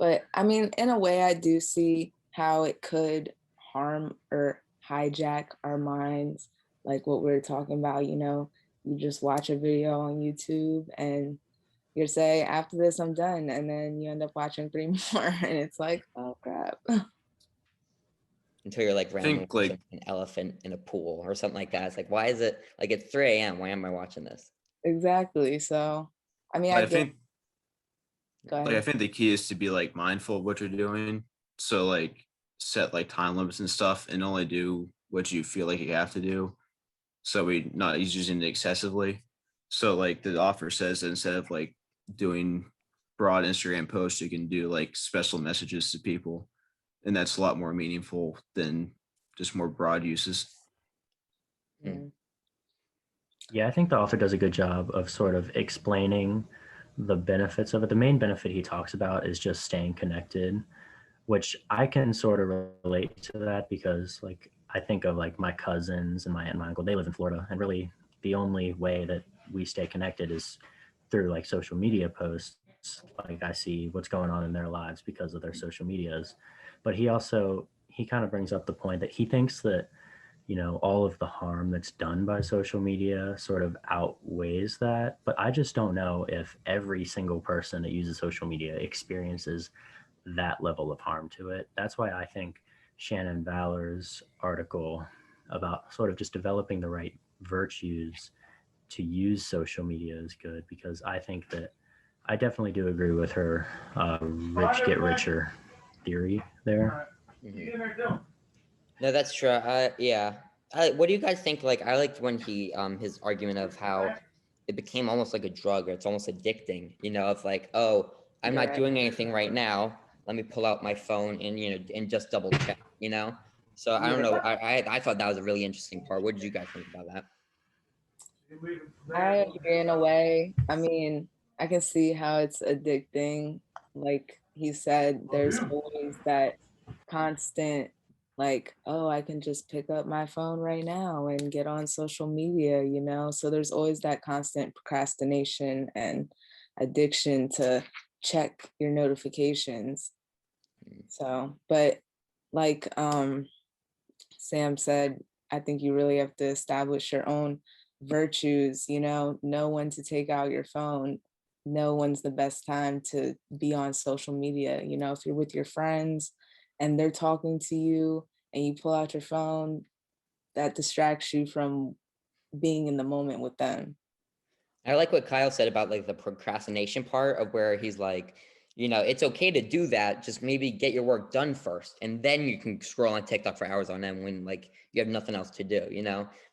But I mean, in a way, I do see how it could harm or hijack our minds, like what we are talking about. You just watch a video on YouTube and you say, after this, I'm done. And then you end up watching three more, and it's like, oh, crap. Until you're like I randomly think like watching an elephant in a pool or something like that. It's like, why is it like it's 3 a.m.? Why am I watching this? Exactly. So, I mean, I I get, think go like I ahead. think the key is to be like mindful of what you're doing. So like set like time limits and stuff and only do what you feel like you have to do. So we not using it excessively. So like the offer says that instead of like doing broad Instagram posts, you can do like special messages to people. And that's a lot more meaningful than just more broad uses. Yeah. Yeah, I think the author does a good job of sort of explaining the benefits of it. The main benefit he talks about is just staying connected, which I can sort of relate to that because like I think of like my cousins and my aunt and my uncle, they live in Florida, and really the only way that we stay connected is through like social media posts. Like I see what's going on in their lives because of their social medias. But he kind of brings up the point that he thinks that all of the harm that's done by social media sort of outweighs that. But I just don't know if every single person that uses social media experiences that level of harm to it. That's why I think Shannon Valor's article about sort of just developing the right virtues to use social media is good, because I think that I definitely do agree with her rich get richer theory there. Mm-hmm. No, that's true. Yeah. What do you guys think? Like, I liked when he his argument of how it became almost like a drug, or it's almost addicting. Of like, oh, I'm not Yeah. doing anything right now. Let me pull out my phone and and just double check. So I don't know. I thought that was a really interesting part. What did you guys think about that? I agree in a way. I mean, I can see how it's addicting. Like he said, there's always that constant, like, oh, I can just pick up my phone right now and get on social media. So there's always that constant procrastination and addiction to check your notifications. So, but like Sam said, I think you really have to establish your own virtues, know when to take out your phone, know when's the best time to be on social media. If you're with your friends and they're talking to you and you pull out your phone, that distracts you from being in the moment with them. I like what Kyle said about like the procrastination part of where he's like, it's okay to do that. Just maybe get your work done first, and then you can scroll on TikTok for hours on end when like you have nothing else to do.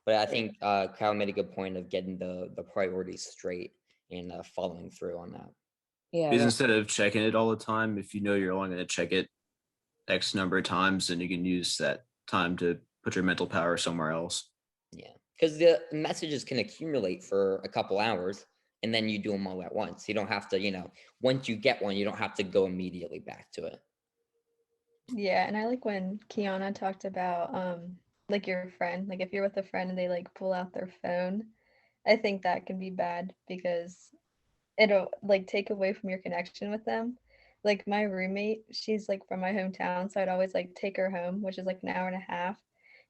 But I think Kyle made a good point of getting the priorities straight and following through on that. Yeah. Because instead of checking it all the time, if you know you're only going to check it X number of times, then you can use that time to put your mental power somewhere else. Yeah, because the messages can accumulate for a couple hours, and then you do them all at once. You don't have to, once you get one, you don't have to go immediately back to it. Yeah, and I like when Kiana talked about like your friend, like if you're with a friend and they like pull out their phone, I think that can be bad because it'll like take away from your connection with them. Like my roommate, she's like from my hometown, so I'd always like take her home, which is like an hour and a half,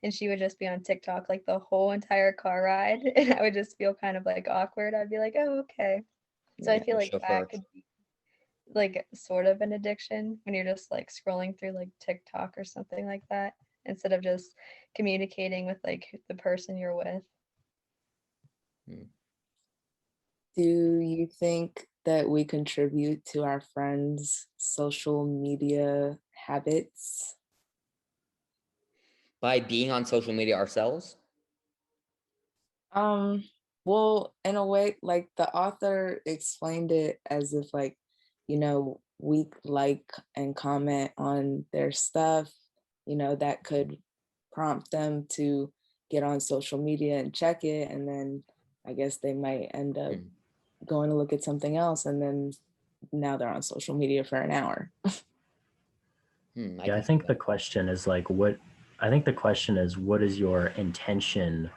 and she would just be on TikTok like the whole entire car ride, and I would just feel kind of like awkward. I'd be like, "Oh, okay." So I feel like that could be like sort of an addiction when you're just like scrolling through like TikTok or something like that instead of just communicating with like the person you're with. Do you think that we contribute to our friends' social media habits? By being on social media ourselves? Well, in a way, like the author explained it as if like, we like and comment on their stuff, that could prompt them to get on social media and check it. And then I guess they might end up going to look at something else. And then now they're on social media for an hour. I think the question is like, what is your intention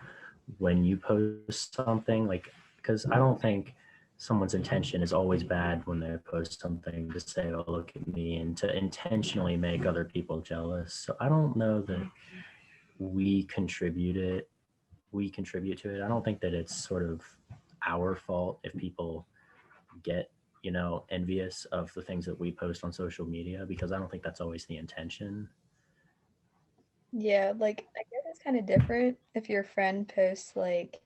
when you post something? Like, because I don't think someone's intention is always bad when they post something to say, oh, look at me, and to intentionally make other people jealous. So I don't know that we contribute to it. I don't think that it's sort of our fault if people get, envious of the things that we post on social media, because I don't think that's always the intention. Yeah, like I guess it's kind of different if your friend posts like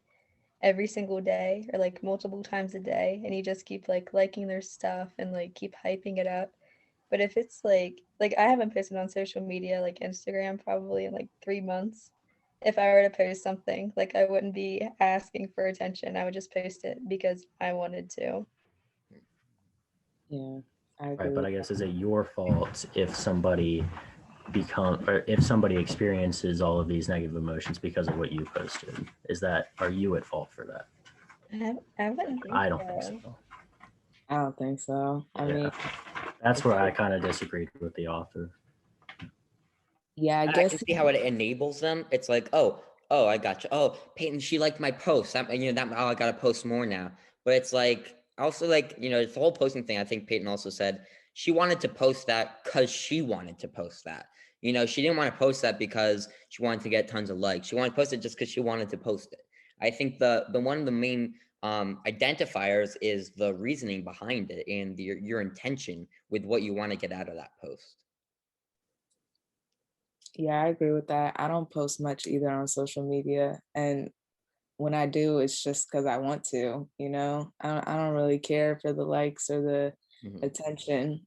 every single day or like multiple times a day and you just keep like liking their stuff and like keep hyping it up. But if it's like I haven't posted on social media like Instagram probably in like 3 months. If I were to post something, like I wouldn't be asking for attention. I would just post it because I wanted to. Yeah, I Right, agree but with I guess is it your fault if somebody experiences all of these negative emotions because of what you posted? Are you at fault for that? I wouldn't think I don't think so. so. I don't think so. I mean, That's where I kind of disagreed with the author. yeah, I I guess can see how it enables them. It's like, oh, I got you. Oh, Peyton, she liked my post. Oh, I got to post more now. But it's like, also like, it's the whole posting thing. I think Peyton also said she wanted to post that because she wanted to post that. She didn't want to post that because she wanted to get tons of likes. She wanted to post it just because she wanted to post it. I think the one of the main identifiers is the reasoning behind it and your intention with what you want to get out of that post. yeah, I agree with that. I don't post much either on social media, and when I do, it's just because I want to. I don't really care for the likes or the Mhm. attention.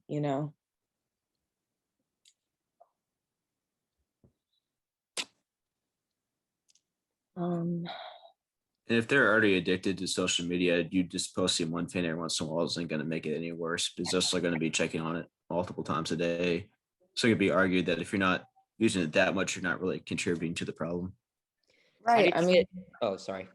Um, And if they're already addicted to social media, you just posting one thing every once in a while isn't going to make it any worse. It's just going to be checking on it multiple times a day. So it could be argued that if you're not using it that much, you're not really contributing to the problem. How do right. you I see mean, it? Oh, sorry.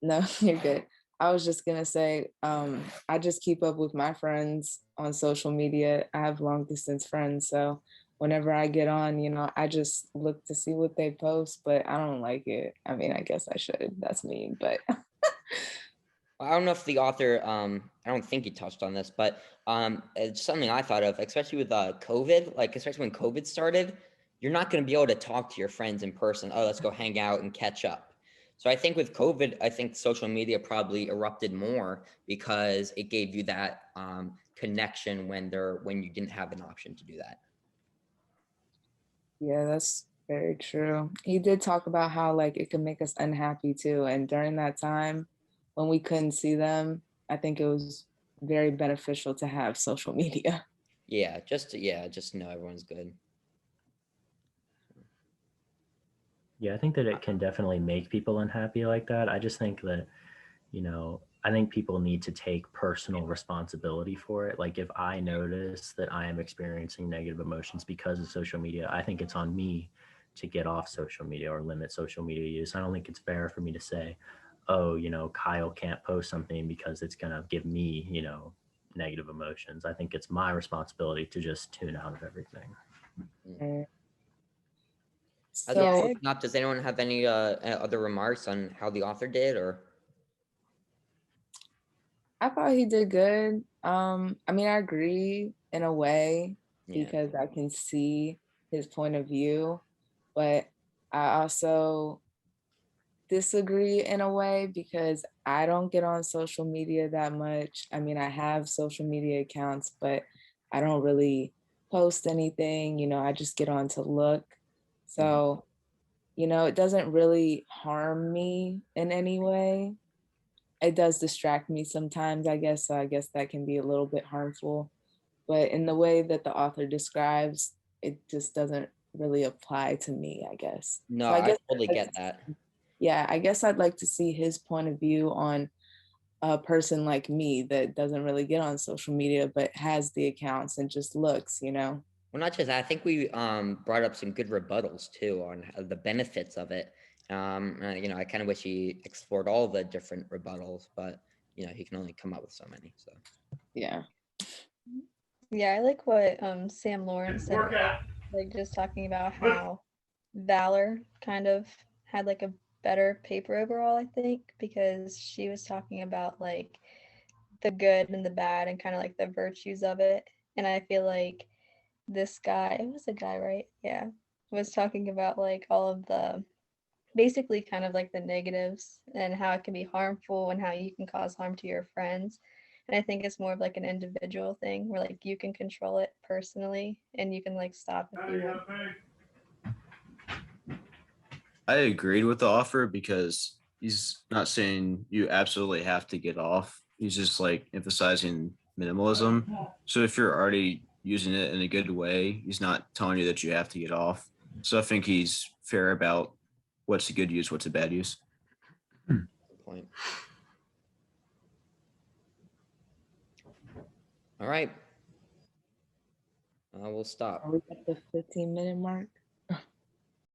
no, you're good. I was just gonna say, I just keep up with my friends on social media. I have long distance friends, so whenever I get on, I just look to see what they post, but I don't like it. I mean, I guess I should. That's mean, but I don't know if the author, I don't think he touched on this, but it's something I thought of, especially with COVID, like especially when COVID started, you're not going to be able to talk to your friends in person. Oh, let's go hang out and catch up. So I think with COVID, I think social media probably erupted more because it gave you that connection when you didn't have an option to do that. yeah, that's very true. He did talk about how like it could make us unhappy too. And during that time when we couldn't see them, I think it was very beneficial to have social media. Yeah, just know everyone's good. Yeah, I think that it can definitely make people unhappy like that. I just think that, I think people need to take personal responsibility for it. Like if I notice that I am experiencing negative emotions because of social media, I think it's on me to get off social media or limit social media use. I don't think it's fair for me to say, oh, Kyle can't post something because it's going to give me, negative emotions. I think it's my responsibility to just tune out of everything. Mm. As a So closing up, does anyone have any other remarks on how the author did, or? I thought he did good. I mean, I agree in a way Yeah. because I can see his point of view, but I also disagree in a way because I don't get on social media that much. I mean, I have social media accounts, but I don't really post anything, I just get on to look. So, it doesn't really harm me in any way. It does distract me sometimes, I guess. So I guess that can be a little bit harmful. But in the way that the author describes, it just doesn't really apply to me, I guess. No, So I I guess totally get that. yeah, I guess I'd like to see his point of view on a person like me that doesn't really get on social media but has the accounts and just looks. Well, not just that. I think we brought up some good rebuttals too on the benefits of it. I kind of wish he explored all the different rebuttals, but he can only come up with so many. So Yeah. Yeah, I like what Sam Lawrence said earlier, like just talking about how Valor kind of had like a better paper overall, I think, because she was talking about like the good and the bad and kind of like the virtues of it. And I feel like this guy, it was a guy, right? Yeah, was talking about like all of the basically kind of like the negatives and how it can be harmful and how you can cause harm to your friends. And I think it's more of like an individual thing where like you can control it personally and you can like stop if you want. I agreed with the offer because he's not saying you absolutely have to get off. He's just like emphasizing minimalism. So if you're already using it in a good way, he's not telling you that you have to get off. So I think he's fair about what's a good use, what's a bad use. Good point. All right. We'll stop. Are we at the 15-minute mark?